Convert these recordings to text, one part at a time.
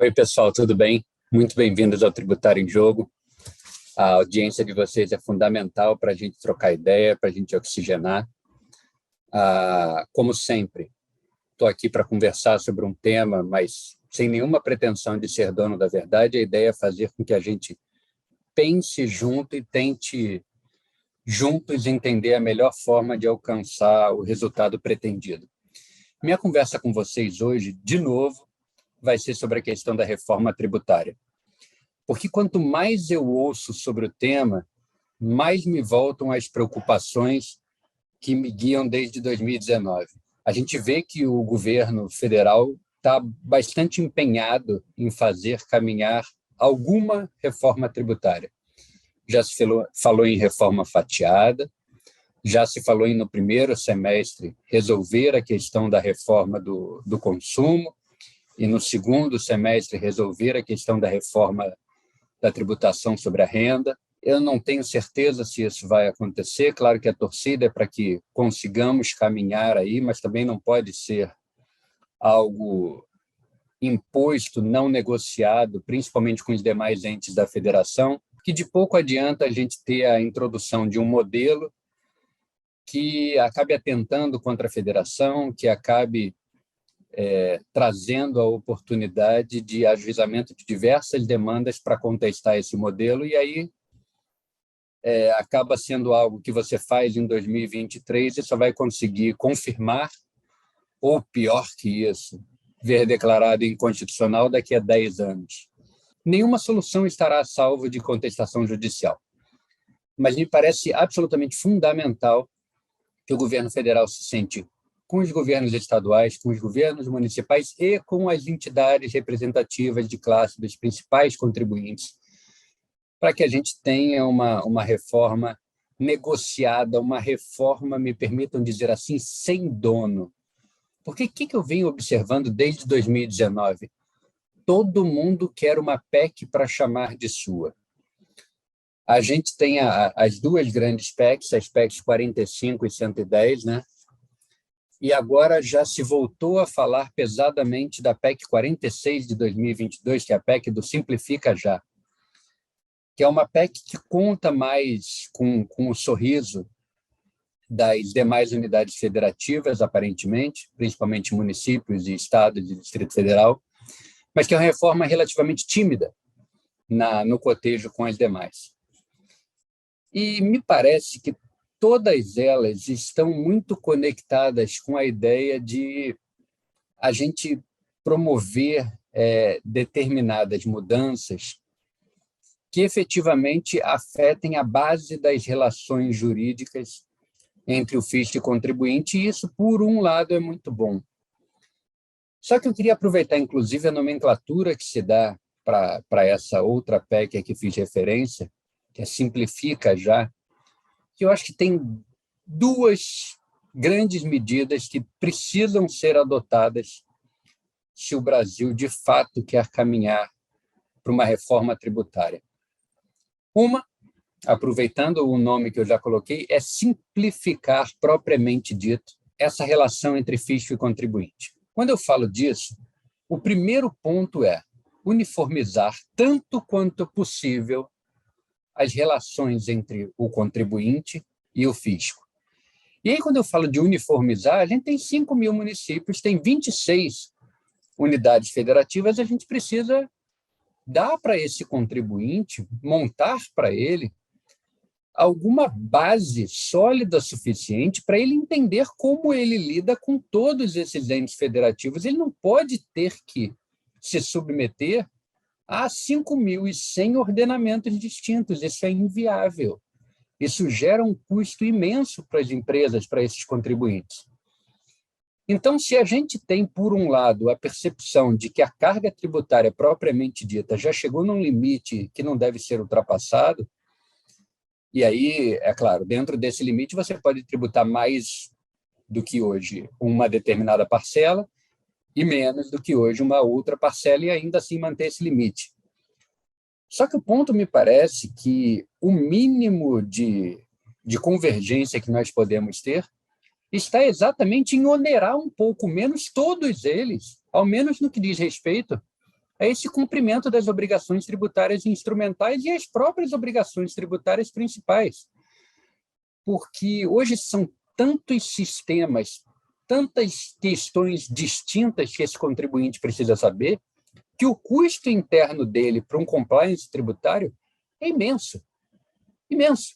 Oi, pessoal, tudo bem? Muito bem-vindos ao Tributário em Jogo. A audiência de vocês é fundamental para a gente trocar ideia, para a gente oxigenar. Como sempre, estou aqui para conversar sobre um tema, mas sem nenhuma pretensão de ser dono da verdade. A ideia é fazer com que a gente pense junto e tente juntos entender a melhor forma de alcançar o resultado pretendido. Minha conversa com vocês hoje, de novo, vai ser sobre a questão da reforma tributária. Porque quanto mais eu ouço sobre o tema, mais me voltam as preocupações que me guiam desde 2019. A gente vê que o governo federal está bastante empenhado em fazer caminhar alguma reforma tributária. Já se falou em reforma fatiada, já se falou em, no primeiro semestre, resolver a questão da reforma do consumo, e no segundo semestre resolver a questão da reforma da tributação sobre a renda. Eu não tenho certeza se isso vai acontecer. Claro que a torcida é para que consigamos caminhar aí, mas também não pode ser algo imposto, não negociado, principalmente com os demais entes da federação, que de pouco adianta a gente ter a introdução de um modelo que acabe atentando contra a federação, que acabe trazendo a oportunidade de ajuizamento de diversas demandas para contestar esse modelo, e aí acaba sendo algo que você faz em 2023 e só vai conseguir confirmar, ou pior que isso, ver declarado inconstitucional daqui a 10 anos. Nenhuma solução estará a salvo de contestação judicial, mas me parece absolutamente fundamental que o governo federal se sente com os governos estaduais, com os governos municipais e com as entidades representativas de classe dos principais contribuintes, para que a gente tenha uma reforma negociada, uma reforma, me permitam dizer assim, sem dono. Porque o que eu venho observando desde 2019? Todo mundo quer uma PEC para chamar de sua. A gente tem as duas grandes PECs, as PECs 45 e 110, né? E agora já se voltou a falar pesadamente da PEC 46 de 2022, que é a PEC do Simplifica Já, que é uma PEC que conta mais com o sorriso das demais unidades federativas, aparentemente, principalmente municípios e estados e Distrito Federal, mas que é uma reforma relativamente tímida no cotejo com as demais. E me parece que todas elas estão muito conectadas com a ideia de a gente promover determinadas mudanças que efetivamente afetem a base das relações jurídicas entre o fisco e o contribuinte, e isso, por um lado, é muito bom. Só que eu queria aproveitar, inclusive, a nomenclatura que se dá para essa outra PEC a que fiz referência, que é Simplifica Já, que eu acho que tem duas grandes medidas que precisam ser adotadas se o Brasil, de fato, quer caminhar para uma reforma tributária. Uma, aproveitando o nome que eu já coloquei, é simplificar, propriamente dito, essa relação entre fisco e contribuinte. Quando eu falo disso, o primeiro ponto é uniformizar, tanto quanto possível, as relações entre o contribuinte e o fisco. E aí, quando eu falo de uniformizar, a gente tem 5 mil municípios, tem 26 unidades federativas, a gente precisa dar para esse contribuinte, montar para ele alguma base sólida suficiente para ele entender como ele lida com todos esses entes federativos. Ele não pode ter que se submeter a 5.100 ordenamentos distintos. Isso é inviável. Isso gera um custo imenso para as empresas, para esses contribuintes. Então, se a gente tem, por um lado, a percepção de que a carga tributária propriamente dita já chegou num limite que não deve ser ultrapassado, e aí, é claro, dentro desse limite você pode tributar mais do que hoje uma determinada parcela e menos do que hoje uma outra parcela e ainda assim manter esse limite. Só que o ponto me parece que o mínimo de convergência que nós podemos ter está exatamente em onerar um pouco menos todos eles, ao menos no que diz respeito a esse cumprimento das obrigações tributárias instrumentais e as próprias obrigações tributárias principais. Porque hoje são tantos sistemas, tantas questões distintas que esse contribuinte precisa saber, que o custo interno dele para um compliance tributário é imenso, imenso.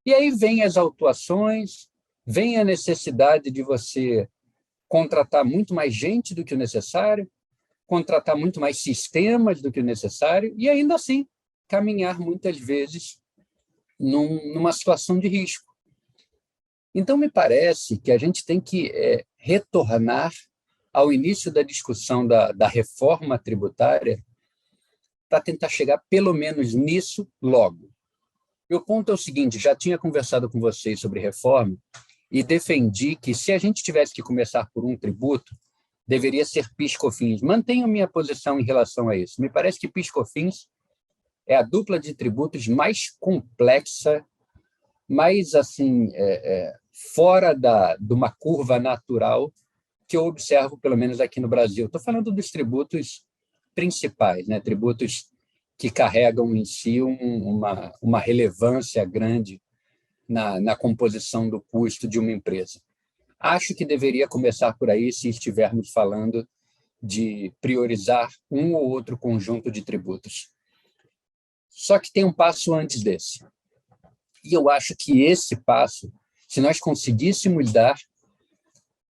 E aí vem as autuações, vem a necessidade de você contratar muito mais gente do que o necessário, contratar muito mais sistemas do que o necessário, e ainda assim caminhar muitas vezes numa situação de risco. Então, me parece que a gente tem que retornar ao início da discussão da reforma tributária para tentar chegar, pelo menos, nisso logo. Meu ponto é o seguinte, já tinha conversado com vocês sobre reforma e defendi que, se a gente tivesse que começar por um tributo, deveria ser PIS/COFINS. Mantenho minha posição em relação a isso. Me parece que PIS/COFINS é a dupla de tributos mais complexa, mais assim, fora de uma curva natural que eu observo, pelo menos aqui no Brasil. Estou falando dos tributos principais, né? Tributos que carregam em si uma relevância grande na composição do custo de uma empresa. Acho que deveria começar por aí se estivermos falando de priorizar um ou outro conjunto de tributos. Só que tem um passo antes desse. E eu acho que esse passo, se nós conseguíssemos dar,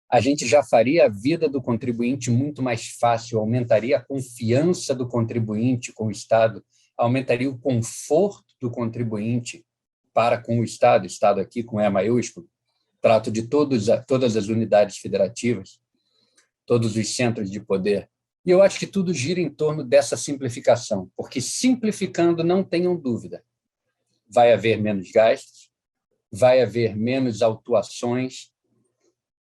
a gente já faria a vida do contribuinte muito mais fácil, aumentaria a confiança do contribuinte com o Estado, aumentaria o conforto do contribuinte para com o Estado aqui com E maiúsculo, trato de todas as unidades federativas, todos os centros de poder. E eu acho que tudo gira em torno dessa simplificação, porque simplificando, não tenham dúvida, vai haver menos gastos, vai haver menos autuações,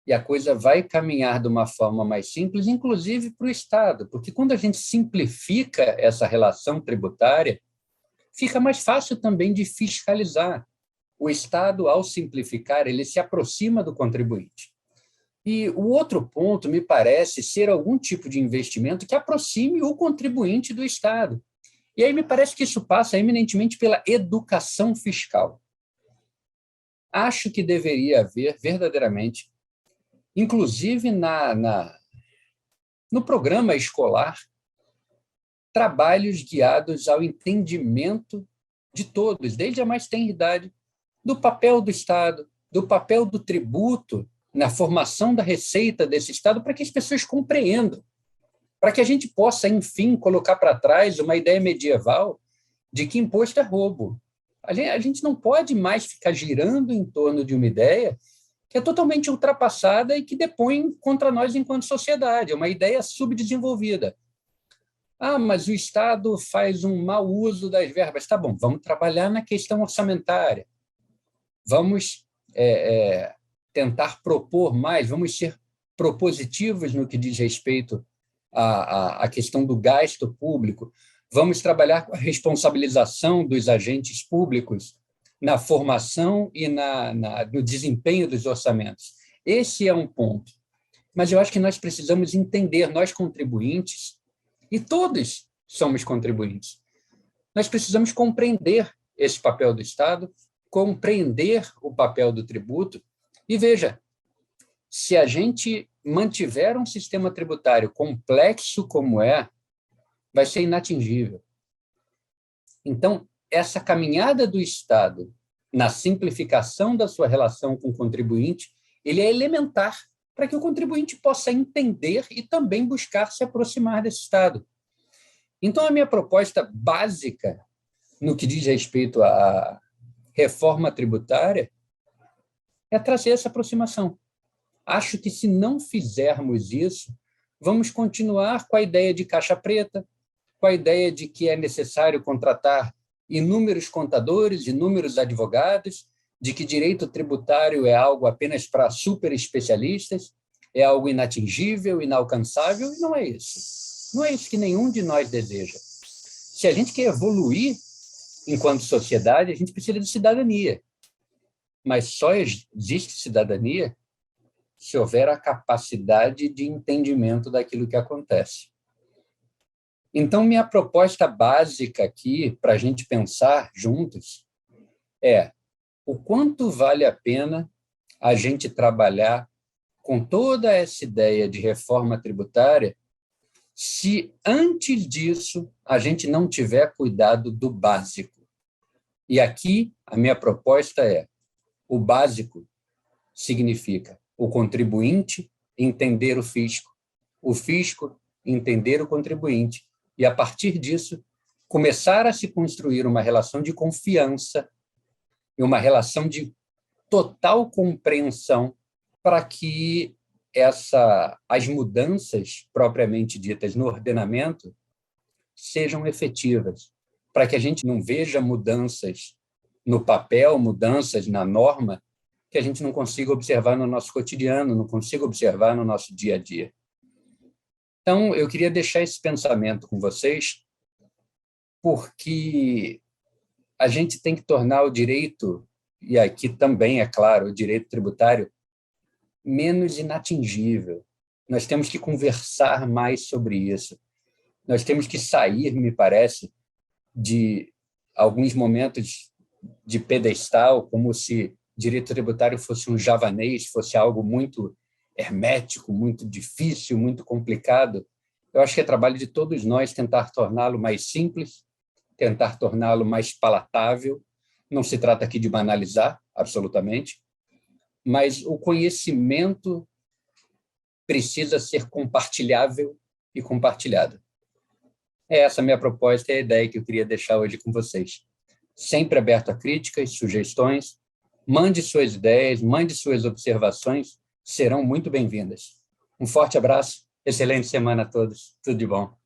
e a coisa vai caminhar de uma forma mais simples, inclusive para o Estado, porque quando a gente simplifica essa relação tributária, fica mais fácil também de fiscalizar. O Estado, ao simplificar, ele se aproxima do contribuinte. E o outro ponto me parece ser algum tipo de investimento que aproxime o contribuinte do Estado. E aí me parece que isso passa eminentemente pela educação fiscal. Acho que deveria haver, verdadeiramente, inclusive no programa escolar, trabalhos guiados ao entendimento de todos, desde a mais tenra idade, do papel do Estado, do papel do tributo na formação da receita desse Estado, para que as pessoas compreendam, para que a gente possa, enfim, colocar para trás uma ideia medieval de que imposto é roubo. A gente não pode mais ficar girando em torno de uma ideia que é totalmente ultrapassada e que depõe contra nós enquanto sociedade, é uma ideia subdesenvolvida. Mas o Estado faz um mau uso das verbas. Tá bom, vamos trabalhar na questão orçamentária, vamos tentar propor mais, vamos ser propositivos no que diz respeito à questão do gasto público, vamos trabalhar com a responsabilização dos agentes públicos na formação e no desempenho dos orçamentos. Esse é um ponto. Mas eu acho que nós precisamos entender, nós contribuintes, e todos somos contribuintes, nós precisamos compreender esse papel do Estado, compreender o papel do tributo. E veja, se a gente mantiver um sistema tributário complexo como vai ser inatingível. Então, essa caminhada do Estado na simplificação da sua relação com o contribuinte, ele é elementar para que o contribuinte possa entender e também buscar se aproximar desse Estado. Então, a minha proposta básica, no que diz respeito à reforma tributária, é trazer essa aproximação. Acho que, se não fizermos isso, vamos continuar com a ideia de caixa preta, com a ideia de que é necessário contratar inúmeros contadores, inúmeros advogados, de que direito tributário é algo apenas para super especialistas, é algo inatingível, inalcançável, e não é isso. Não é isso que nenhum de nós deseja. Se a gente quer evoluir enquanto sociedade, a gente precisa de cidadania. Mas só existe cidadania se houver a capacidade de entendimento daquilo que acontece. Então, minha proposta básica aqui, para a gente pensar juntos, é o quanto vale a pena a gente trabalhar com toda essa ideia de reforma tributária se, antes disso, a gente não tiver cuidado do básico. E aqui, a minha proposta é: o básico significa o contribuinte entender o fisco entender o contribuinte, e, a partir disso, começar a se construir uma relação de confiança e uma relação de total compreensão para que as mudanças propriamente ditas no ordenamento sejam efetivas, para que a gente não veja mudanças no papel, mudanças na norma, que a gente não consiga observar no nosso cotidiano, não consiga observar no nosso dia a dia. Então, eu queria deixar esse pensamento com vocês, porque a gente tem que tornar o direito, e aqui também, é claro, o direito tributário, menos inatingível. Nós temos que conversar mais sobre isso. Nós temos que sair, me parece, de alguns momentos de pedestal, como se direito tributário fosse um javanês, fosse algo muito hermético, muito difícil, muito complicado. Eu acho que é trabalho de todos nós tentar torná-lo mais simples, tentar torná-lo mais palatável. Não se trata aqui de banalizar, absolutamente, mas o conhecimento precisa ser compartilhável e compartilhado. É essa a minha proposta e a ideia que eu queria deixar hoje com vocês. Sempre aberto a críticas, sugestões. Mande suas ideias, mande suas observações, serão muito bem-vindas. Um forte abraço, excelente semana a todos, tudo de bom.